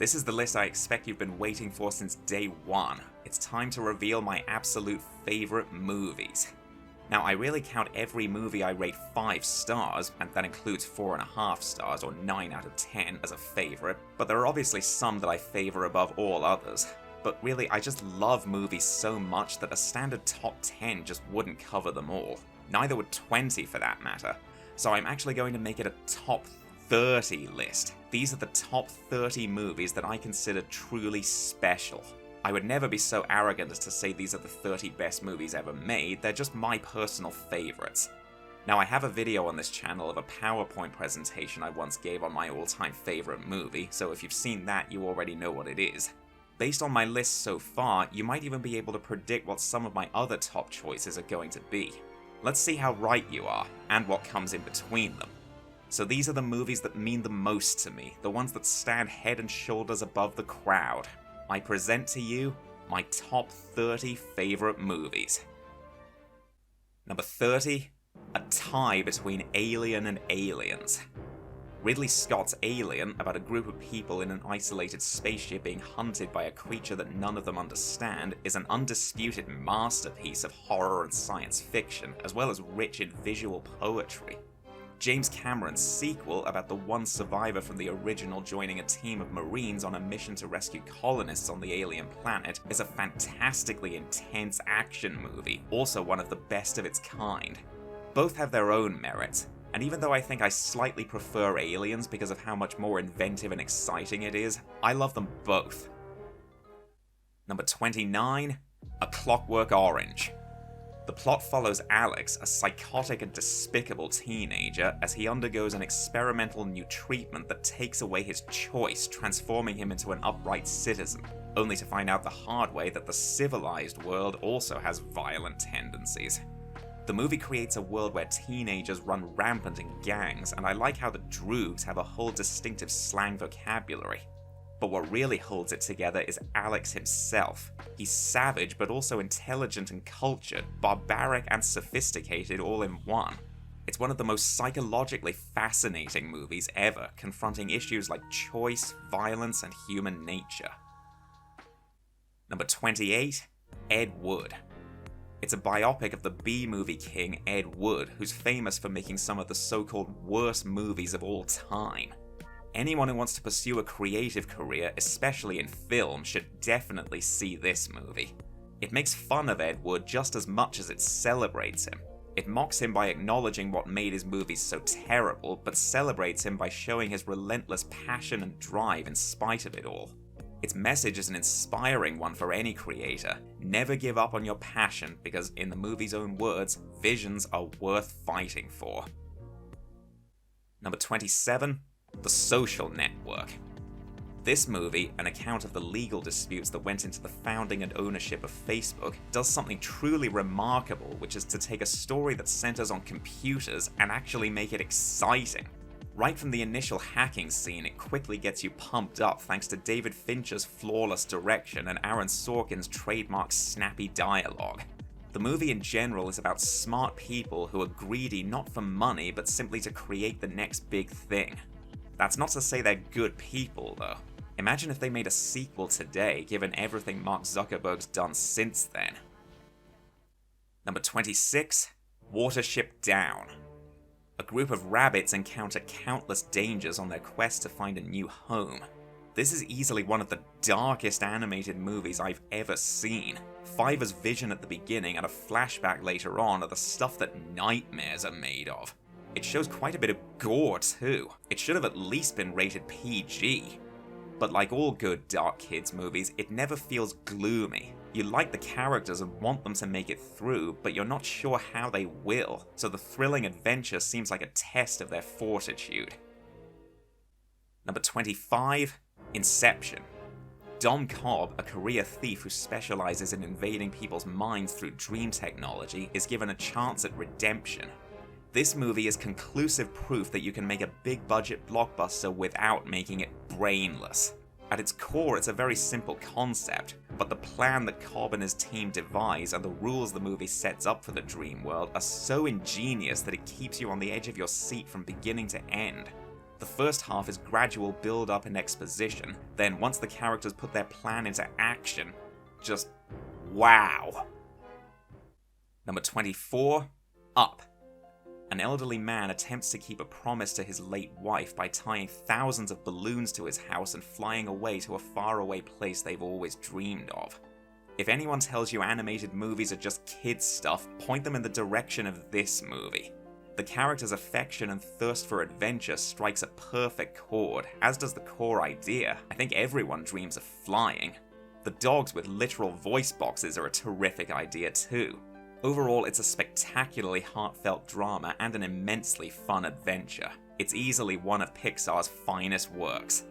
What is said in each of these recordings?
This is the list I expect you've been waiting for since day one. It's time to reveal my absolute favourite movies. Now, I really count every movie I rate 5 stars, and that includes 4.5 stars or 9 out of 10 as a favourite, but there are obviously some that I favour above all others. But really, I just love movies so much that a standard top 10 just wouldn't cover them all. Neither would 20 for that matter. So I'm actually going to make it a top 30 list. These are the top 30 movies that I consider truly special. I would never be so arrogant as to say these are the 30 best movies ever made, they're just my personal favourites. Now, I have a video on this channel of a PowerPoint presentation I once gave on my all-time favourite movie, so if you've seen that, you already know what it is. Based on my list so far, you might even be able to predict what some of my other top choices are going to be. Let's see how right you are, and what comes in between them. So these are the movies that mean the most to me, the ones that stand head and shoulders above the crowd. I present to you my top 30 favourite movies. Number 30, a tie between Alien and Aliens. Ridley Scott's Alien, about a group of people in an isolated spaceship being hunted by a creature that none of them understand, is an undisputed masterpiece of horror and science fiction, as well as rich in visual poetry. James Cameron's sequel, about the one survivor from the original joining a team of Marines on a mission to rescue colonists on the alien planet, is a fantastically intense action movie, also one of the best of its kind. Both have their own merits, and even though I think I slightly prefer Aliens because of how much more inventive and exciting it is, I love them both. Number 29, A Clockwork Orange. The plot follows Alex, a psychotic and despicable teenager, as he undergoes an experimental new treatment that takes away his choice, transforming him into an upright citizen, only to find out the hard way that the civilized world also has violent tendencies. The movie creates a world where teenagers run rampant in gangs, and I like how the droogs have a whole distinctive slang vocabulary. But what really holds it together is Alex himself. He's savage but also intelligent and cultured, barbaric and sophisticated all in one. It's one of the most psychologically fascinating movies ever, confronting issues like choice, violence, and human nature. Number 28, Ed Wood. It's a biopic of the B-movie king Ed Wood, who's famous for making some of the so-called worst movies of all time. Anyone who wants to pursue a creative career, especially in film, should definitely see this movie. It makes fun of Ed Wood just as much as it celebrates him. It mocks him by acknowledging what made his movies so terrible, but celebrates him by showing his relentless passion and drive in spite of it all. Its message is an inspiring one for any creator. Never give up on your passion, because in the movie's own words, visions are worth fighting for. Number 27, The Social Network. This movie, an account of the legal disputes that went into the founding and ownership of Facebook, does something truly remarkable, which is to take a story that centers on computers and actually make it exciting. Right from the initial hacking scene, it quickly gets you pumped up thanks to David Fincher's flawless direction and Aaron Sorkin's trademark snappy dialogue. The movie in general is about smart people who are greedy not for money but simply to create the next big thing. That's not to say they're good people, though. Imagine if they made a sequel today, given everything Mark Zuckerberg's done since then. Number 26, Watership Down. A group of rabbits encounter countless dangers on their quest to find a new home. This is easily one of the darkest animated movies I've ever seen. Fiver's vision at the beginning and a flashback later on are the stuff that nightmares are made of. It shows quite a bit of gore too. It should have at least been rated PG. But like all good dark kids movies, it never feels gloomy. You like the characters and want them to make it through, but you're not sure how they will, so the thrilling adventure seems like a test of their fortitude. Number 25, Inception. Dom Cobb, a career thief who specializes in invading people's minds through dream technology, is given a chance at redemption. This movie is conclusive proof that you can make a big-budget blockbuster without making it brainless. At its core, it's a very simple concept, but the plan that Cobb and his team devise and the rules the movie sets up for the dream world are so ingenious that it keeps you on the edge of your seat from beginning to end. The first half is gradual build-up and exposition, then once the characters put their plan into action, just wow. Number 24, Up. An elderly man attempts to keep a promise to his late wife by tying thousands of balloons to his house and flying away to a faraway place they've always dreamed of. If anyone tells you animated movies are just kids stuff, point them in the direction of this movie. The character's affection and thirst for adventure strikes a perfect chord, as does the core idea. I think everyone dreams of flying. The dogs with literal voice boxes are a terrific idea too. Overall, it's a spectacularly heartfelt drama and an immensely fun adventure. It's easily one of Pixar's finest works.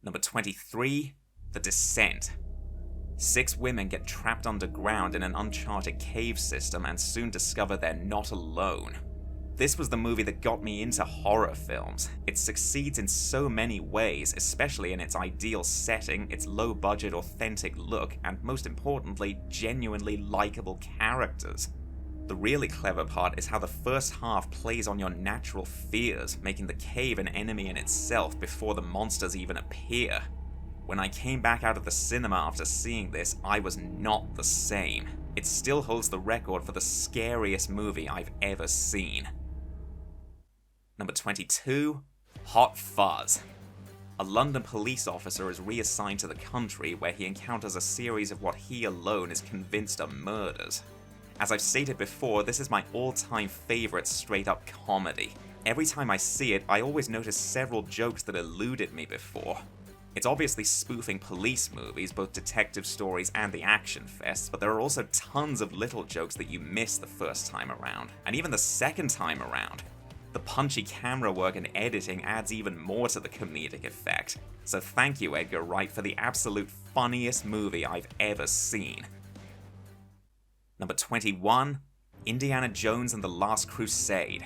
Number 23, The Descent. 6 women get trapped underground in an uncharted cave system and soon discover they're not alone. This was the movie that got me into horror films. It succeeds in so many ways, especially in its ideal setting, its low-budget, authentic look, and most importantly, genuinely likable characters. The really clever part is how the first half plays on your natural fears, making the cave an enemy in itself before the monsters even appear. When I came back out of the cinema after seeing this, I was not the same. It still holds the record for the scariest movie I've ever seen. Number 22, Hot Fuzz. A London police officer is reassigned to the country where he encounters a series of what he alone is convinced are murders. As I've stated before, this is my all-time favourite straight-up comedy. Every time I see it, I always notice several jokes that eluded me before. It's obviously spoofing police movies, both detective stories and the action fests, but there are also tons of little jokes that you miss the first time around, and even the second time around. The punchy camera work and editing adds even more to the comedic effect, so thank you Edgar Wright for the absolute funniest movie I've ever seen. Number 21, Indiana Jones and the Last Crusade.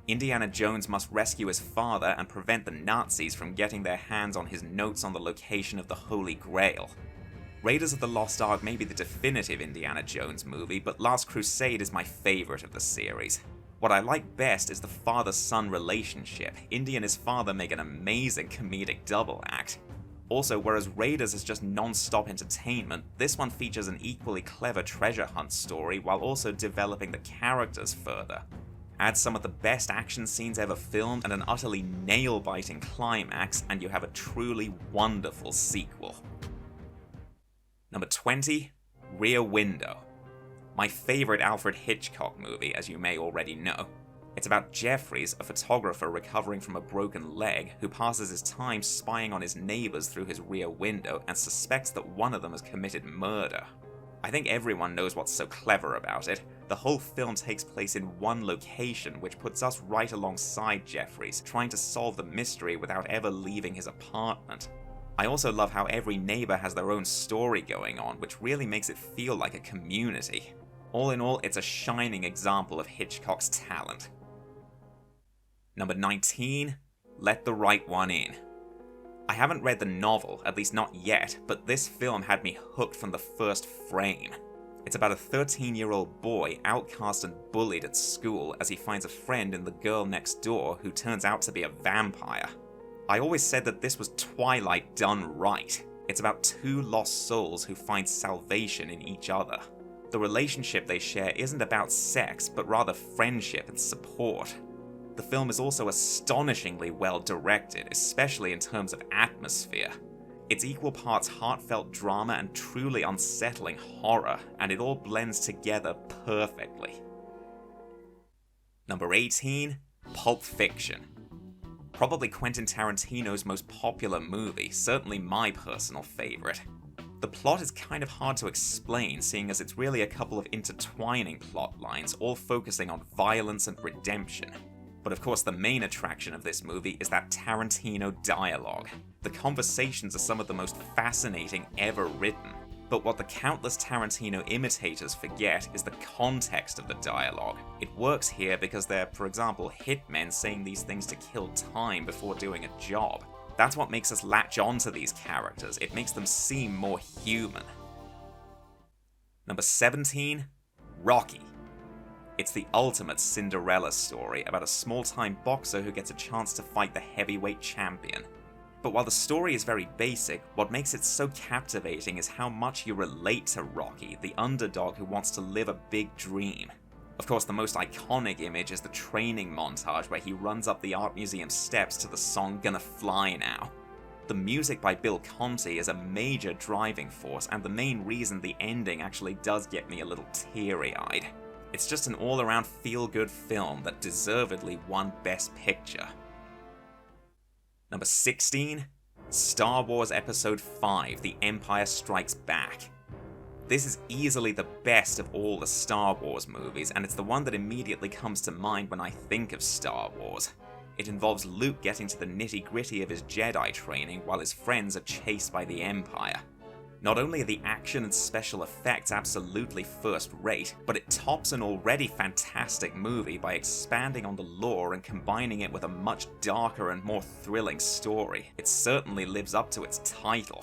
Indiana Jones must rescue his father and prevent the Nazis from getting their hands on his notes on the location of the Holy Grail. Raiders of the Lost Ark may be the definitive Indiana Jones movie, but Last Crusade is my favourite of the series. What I like best is the father-son relationship. Indy and his father make an amazing comedic double act. Also, whereas Raiders is just non-stop entertainment, this one features an equally clever treasure hunt story while also developing the characters further. Add some of the best action scenes ever filmed and an utterly nail-biting climax, and you have a truly wonderful sequel. Number 20, Rear Window. My favourite Alfred Hitchcock movie, as you may already know. It's about Jeffries, a photographer recovering from a broken leg, who passes his time spying on his neighbours through his rear window and suspects that one of them has committed murder. I think everyone knows what's so clever about it. The whole film takes place in one location, which puts us right alongside Jeffries, trying to solve the mystery without ever leaving his apartment. I also love how every neighbour has their own story going on, which really makes it feel like a community. All in all, it's a shining example of Hitchcock's talent. Number 19, Let the Right One In. I haven't read the novel, at least not yet, but this film had me hooked from the first frame. It's about a 13-year-old boy outcast and bullied at school as he finds a friend in the girl next door who turns out to be a vampire. I always said that this was Twilight done right. It's about 2 lost souls who find salvation in each other. The relationship they share isn't about sex, but rather friendship and support. The film is also astonishingly well directed, especially in terms of atmosphere. It's equal parts heartfelt drama and truly unsettling horror, and it all blends together perfectly. Number 18, Pulp Fiction. Probably Quentin Tarantino's most popular movie, certainly my personal favourite. The plot is kind of hard to explain, seeing as it's really a couple of intertwining plot lines, all focusing on violence and redemption. But of course the main attraction of this movie is that Tarantino dialogue. The conversations are some of the most fascinating ever written. But what the countless Tarantino imitators forget is the context of the dialogue. It works here because they're, for example, hitmen saying these things to kill time before doing a job. That's what makes us latch onto these characters. It makes them seem more human. Number 17, Rocky. It's the ultimate Cinderella story about a small-time boxer who gets a chance to fight the heavyweight champion. But while the story is very basic, what makes it so captivating is how much you relate to Rocky, the underdog who wants to live a big dream. Of course, the most iconic image is the training montage where he runs up the art museum steps to the song Gonna Fly Now. The music by Bill Conti is a major driving force, and the main reason the ending actually does get me a little teary-eyed. It's just an all-around feel-good film that deservedly won Best Picture. Number 16, Star Wars Episode 5, The Empire Strikes Back. This is easily the best of all the Star Wars movies, and it's the one that immediately comes to mind when I think of Star Wars. It involves Luke getting to the nitty-gritty of his Jedi training while his friends are chased by the Empire. Not only are the action and special effects absolutely first-rate, but it tops an already fantastic movie by expanding on the lore and combining it with a much darker and more thrilling story. It certainly lives up to its title.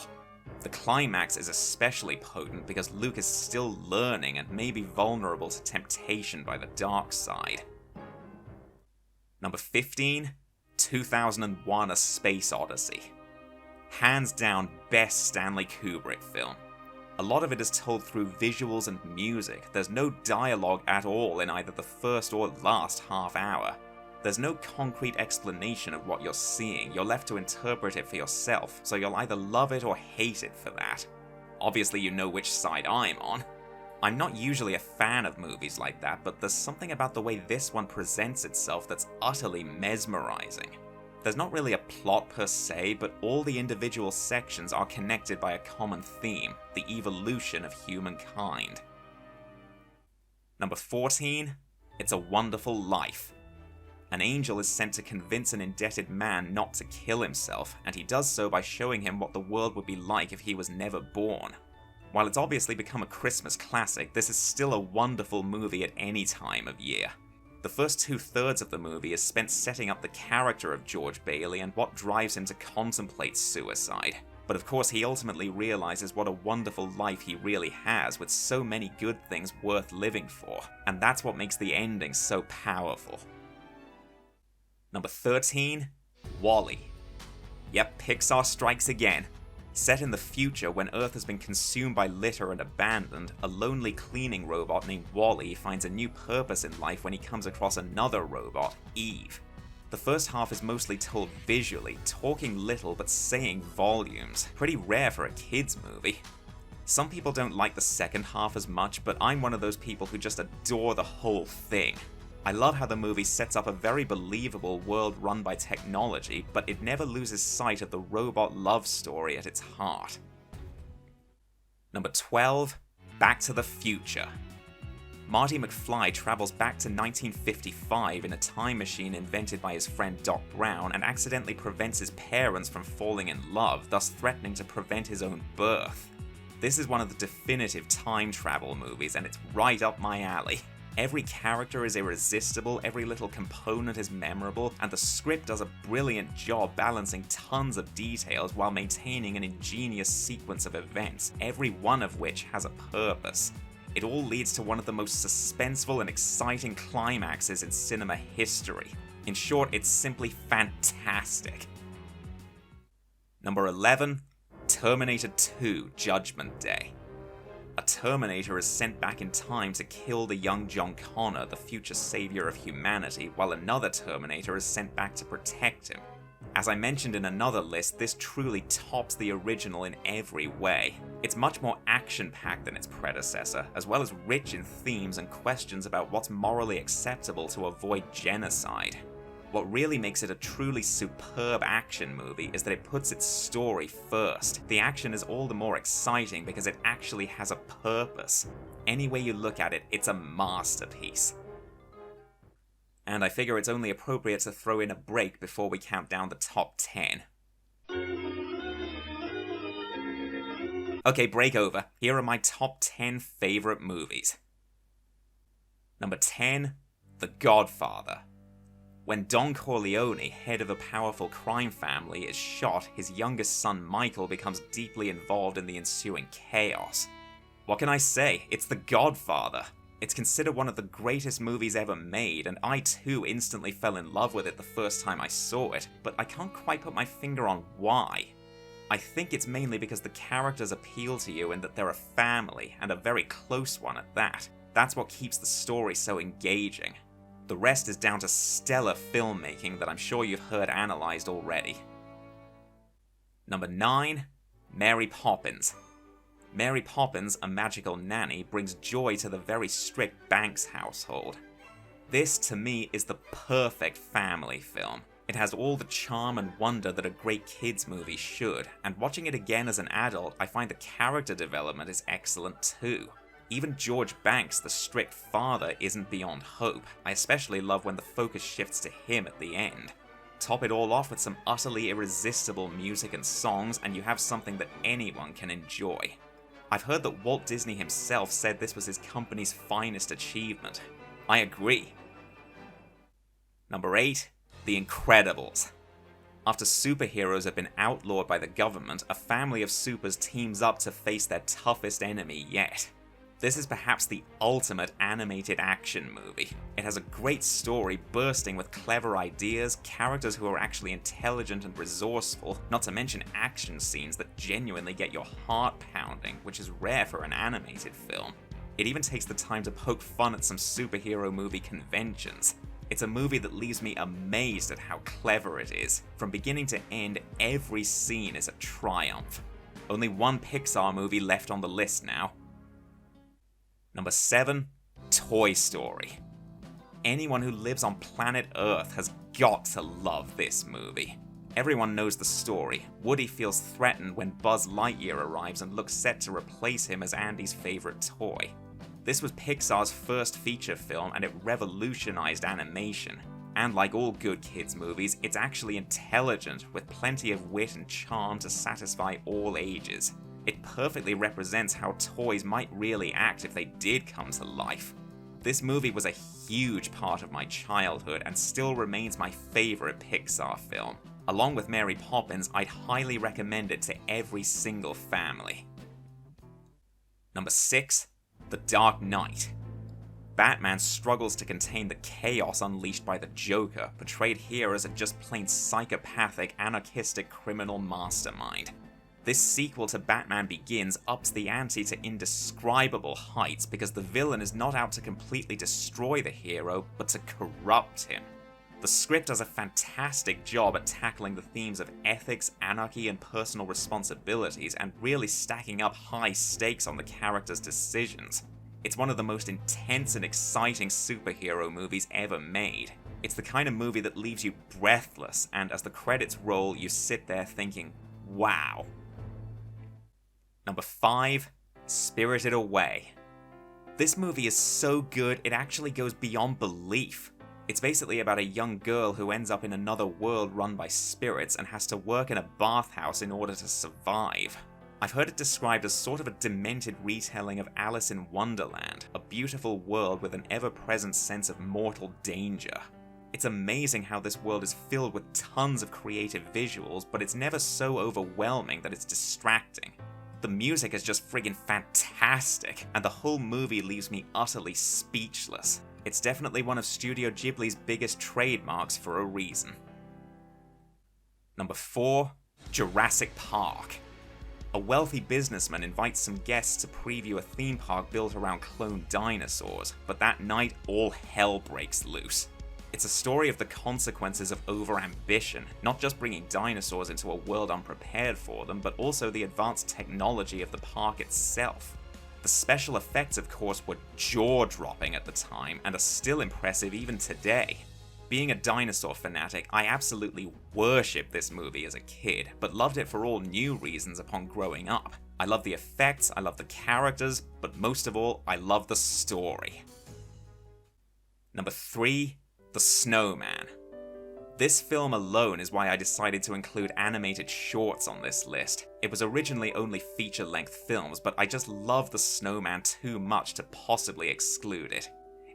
The climax is especially potent because Luke is still learning and may be vulnerable to temptation by the dark side. Number 15, 2001: A Space Odyssey. Hands down best Stanley Kubrick film. A lot of it is told through visuals and music. There's no dialogue at all in either the first or last half hour. There's no concrete explanation of what you're seeing. You're left to interpret it for yourself, so you'll either love it or hate it for that. Obviously you know which side I'm on. I'm not usually a fan of movies like that, but there's something about the way this one presents itself that's utterly mesmerizing. There's not really a plot per se, but all the individual sections are connected by a common theme, the evolution of humankind. Number 14, It's a Wonderful Life. An angel is sent to convince an indebted man not to kill himself, and he does so by showing him what the world would be like if he was never born. While it's obviously become a Christmas classic, this is still a wonderful movie at any time of year. The first 2/3 of the movie is spent setting up the character of George Bailey and what drives him to contemplate suicide. But of course he ultimately realizes what a wonderful life he really has, with so many good things worth living for, and that's what makes the ending so powerful. Number 13, WALL-E. Yep, Pixar strikes again. Set in the future, when Earth has been consumed by litter and abandoned, a lonely cleaning robot named WALL-E finds a new purpose in life when he comes across another robot, Eve. The first half is mostly told visually, talking little but saying volumes. Pretty rare for a kids movie. Some people don't like the second half as much, but I'm one of those people who just adore the whole thing. I love how the movie sets up a very believable world run by technology, but it never loses sight of the robot love story at its heart. Number 12, Back to the Future. Marty McFly travels back to 1955 in a time machine invented by his friend Doc Brown and accidentally prevents his parents from falling in love, thus threatening to prevent his own birth. This is one of the definitive time travel movies, and it's right up my alley. Every character is irresistible, every little component is memorable, and the script does a brilliant job balancing tons of details while maintaining an ingenious sequence of events, every one of which has a purpose. It all leads to one of the most suspenseful and exciting climaxes in cinema history. In short, it's simply fantastic. Number 11, Terminator 2: Judgment Day. A Terminator is sent back in time to kill the young John Connor, the future savior of humanity, while another Terminator is sent back to protect him. As I mentioned in another list, this truly tops the original in every way. It's much more action-packed than its predecessor, as well as rich in themes and questions about what's morally acceptable to avoid genocide. What really makes it a truly superb action movie is that it puts its story first. The action is all the more exciting because it actually has a purpose. Any way you look at it, it's a masterpiece. And I figure it's only appropriate to throw in a break before we count down the top 10. Okay, break over. Here are my top 10 favourite movies. Number 10, The Godfather. When Don Corleone, head of a powerful crime family, is shot, his youngest son Michael becomes deeply involved in the ensuing chaos. What can I say? It's The Godfather. It's considered one of the greatest movies ever made, and I too instantly fell in love with it the first time I saw it, but I can't quite put my finger on why. I think it's mainly because the characters appeal to you and that they're a family, and a very close one at that. That's what keeps the story so engaging. The rest is down to stellar filmmaking that I'm sure you've heard analysed already. Number 9. Mary Poppins. Mary Poppins, a magical nanny, brings joy to the very strict Banks household. This, to me, is the perfect family film. It has all the charm and wonder that a great kids movie should, and watching it again as an adult, I find the character development is excellent too. Even George Banks, the strict father, isn't beyond hope. I especially love when the focus shifts to him at the end. Top it all off with some utterly irresistible music and songs, and you have something that anyone can enjoy. I've heard that Walt Disney himself said this was his company's finest achievement. I agree. Number 8. The Incredibles. After superheroes have been outlawed by the government, a family of supers teams up to face their toughest enemy yet. This is perhaps the ultimate animated action movie. It has a great story bursting with clever ideas, characters who are actually intelligent and resourceful, not to mention action scenes that genuinely get your heart pounding, which is rare for an animated film. It even takes the time to poke fun at some superhero movie conventions. It's a movie that leaves me amazed at how clever it is. From beginning to end, every scene is a triumph. Only one Pixar movie left on the list now. Number 7. Toy Story. Anyone who lives on planet Earth has got to love this movie. Everyone knows the story. Woody feels threatened when Buzz Lightyear arrives and looks set to replace him as Andy's favorite toy. This was Pixar's first feature film, and it revolutionized animation. And like all good kids movies, it's actually intelligent, with plenty of wit and charm to satisfy all ages. It perfectly represents how toys might really act if they did come to life. This movie was a huge part of my childhood and still remains my favorite Pixar film. Along with Mary Poppins, I'd highly recommend it to every single family. Number 6. The Dark Knight. Batman struggles to contain the chaos unleashed by the Joker, portrayed here as a just plain psychopathic, anarchistic criminal mastermind. This sequel to Batman Begins ups the ante to indescribable heights because the villain is not out to completely destroy the hero, but to corrupt him. The script does a fantastic job at tackling the themes of ethics, anarchy, and personal responsibilities, and really stacking up high stakes on the characters' decisions. It's one of the most intense and exciting superhero movies ever made. It's the kind of movie that leaves you breathless, and as the credits roll, you sit there thinking, wow. Number 5. Spirited Away. This movie is so good, it actually goes beyond belief. It's basically about a young girl who ends up in another world run by spirits and has to work in a bathhouse in order to survive. I've heard it described as sort of a demented retelling of Alice in Wonderland, a beautiful world with an ever-present sense of mortal danger. It's amazing how this world is filled with tons of creative visuals, but it's never so overwhelming that it's distracting. The music is just friggin' fantastic, and the whole movie leaves me utterly speechless. It's definitely one of Studio Ghibli's biggest trademarks for a reason. Number 4. Jurassic Park. A wealthy businessman invites some guests to preview a theme park built around cloned dinosaurs, but that night all hell breaks loose. It's a story of the consequences of over-ambition, not just bringing dinosaurs into a world unprepared for them, but also the advanced technology of the park itself. The special effects, of course, were jaw-dropping at the time, and are still impressive even today. Being a dinosaur fanatic, I absolutely worshipped this movie as a kid, but loved it for all new reasons upon growing up. I love the effects, I love the characters, but most of all, I love the story. Number 3. The Snowman. This film alone is why I decided to include animated shorts on this list. It was originally only feature-length films, but I just love The Snowman too much to possibly exclude it.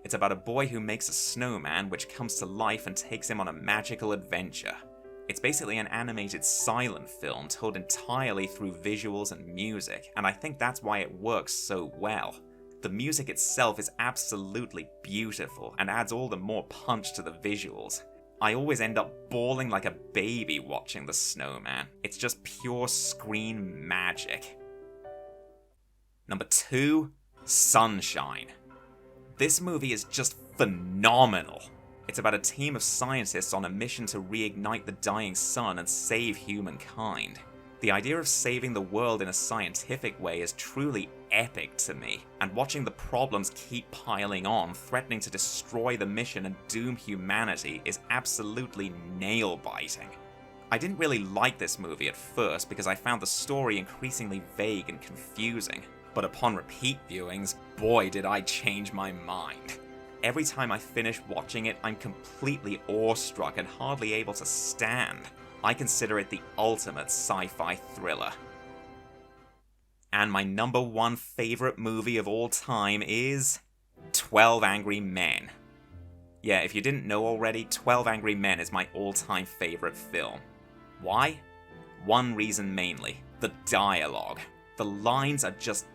It's about a boy who makes a snowman which comes to life and takes him on a magical adventure. It's basically an animated silent film told entirely through visuals and music, and I think that's why it works so well. The music itself is absolutely beautiful and adds all the more punch to the visuals. I always end up bawling like a baby watching The Snowman. It's just pure screen magic. Number 2, Sunshine. This movie is just phenomenal. It's about a team of scientists on a mission to reignite the dying sun and save humankind. The idea of saving the world in a scientific way is truly epic to me, and watching the problems keep piling on, threatening to destroy the mission and doom humanity, is absolutely nail-biting. I didn't really like this movie at first because I found the story increasingly vague and confusing, but upon repeat viewings, boy did I change my mind. Every time I finish watching it, I'm completely awestruck and hardly able to stand. I consider it the ultimate sci-fi thriller. And my number 1 favorite movie of all time is 12 Angry Men. Yeah, if you didn't know already, 12 Angry Men is my all-time favorite film. Why? One reason mainly: the dialogue. The lines are just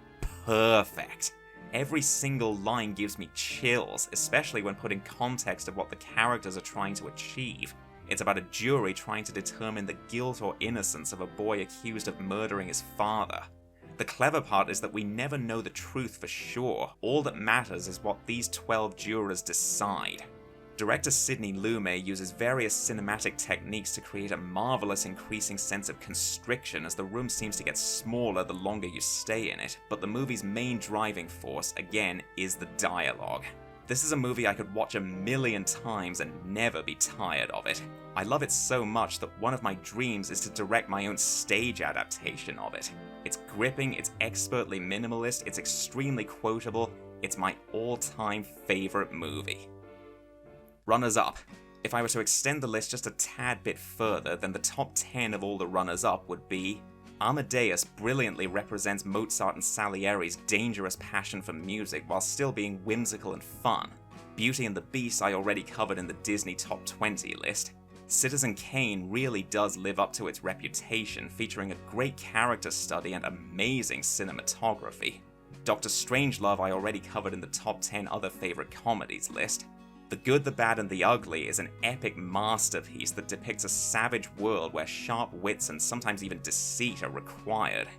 perfect. Every single line gives me chills, especially when put in context of what the characters are trying to achieve. It's about a jury trying to determine the guilt or innocence of a boy accused of murdering his father. The clever part is that we never know the truth for sure. All that matters is what these 12 jurors decide. Director Sidney Lumet uses various cinematic techniques to create a marvelous increasing sense of constriction as the room seems to get smaller the longer you stay in it, but the movie's main driving force, again, is the dialogue. This is a movie I could watch 1,000,000 times and never be tired of it. I love it so much that one of my dreams is to direct my own stage adaptation of it. It's gripping, it's expertly minimalist, it's extremely quotable, it's my all-time favorite movie. Runners-up. If I were to extend the list just a tad bit further, then the top 10 of all the runners-up would be: Amadeus brilliantly represents Mozart and Salieri's dangerous passion for music while still being whimsical and fun. Beauty and the Beast I already covered in the Disney Top 20 list. Citizen Kane really does live up to its reputation, featuring a great character study and amazing cinematography. Dr. Strangelove I already covered in the Top 10 other favorite comedies list. The Good, the Bad, and the Ugly is an epic masterpiece that depicts a savage world where sharp wits and sometimes even deceit are required.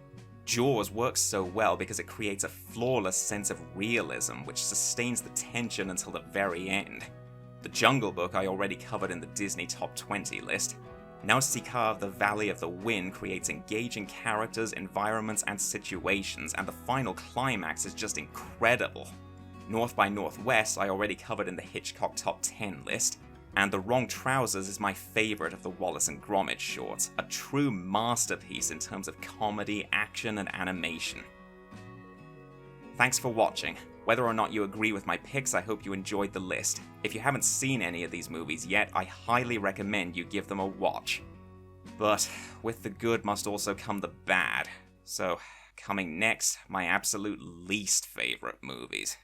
Jaws works so well because it creates a flawless sense of realism which sustains the tension until the very end. The Jungle Book I already covered in the Disney Top 20 list. Nausicaa of the Valley of the Wind creates engaging characters, environments, and situations, and the final climax is just incredible. North by Northwest I already covered in the Hitchcock Top 10 list, and The Wrong Trousers is my favourite of the Wallace and Gromit shorts, a true masterpiece in terms of comedy, action, and animation. Thanks for watching. Whether or not you agree with my picks, I hope you enjoyed the list. If you haven't seen any of these movies yet, I highly recommend you give them a watch. But with the good must also come the bad. So, coming next, my absolute least favourite movies.